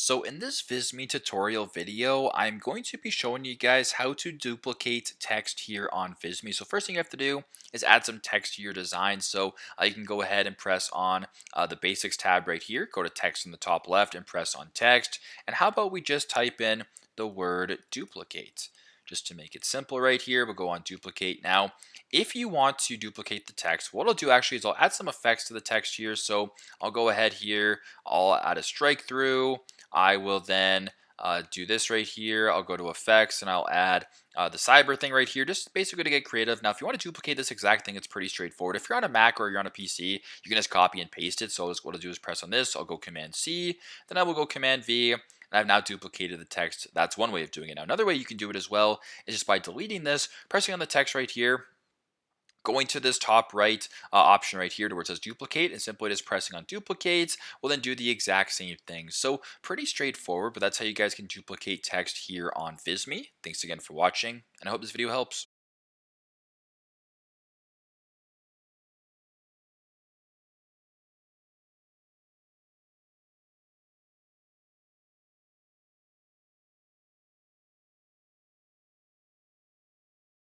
So in this Visme tutorial video, I'm going to be showing you guys how to duplicate text here on Visme. So first thing you have to do is add some text to your design. So you can go ahead and press on the basics tab right here, go to text in the top left and press on text. And how about we just type in the word duplicate? Just to make it simple right here, we'll go on duplicate. Now, if you want to duplicate the text, what I'll do actually is I'll add some effects to the text here. So I'll go ahead here, I'll add a strike through. I will then do this right here. I'll go to effects and I'll add the cyber thing right here, just basically to get creative. Now, if you want to duplicate this exact thing, it's pretty straightforward. If you're on a Mac or you're on a PC, you can just copy and paste it. So what I'll do is press on this. I'll go Command C, then I will go Command V. And I've now duplicated the text. That's one way of doing it. Now, another way you can do it as well is just by deleting this, pressing on the text right here, going to this top right option right here to where it says duplicate, and simply just pressing on duplicate will then do the exact same thing. So pretty straightforward, but that's how you guys can duplicate text here on Visme. Thanks again for watching, and I hope this video helps.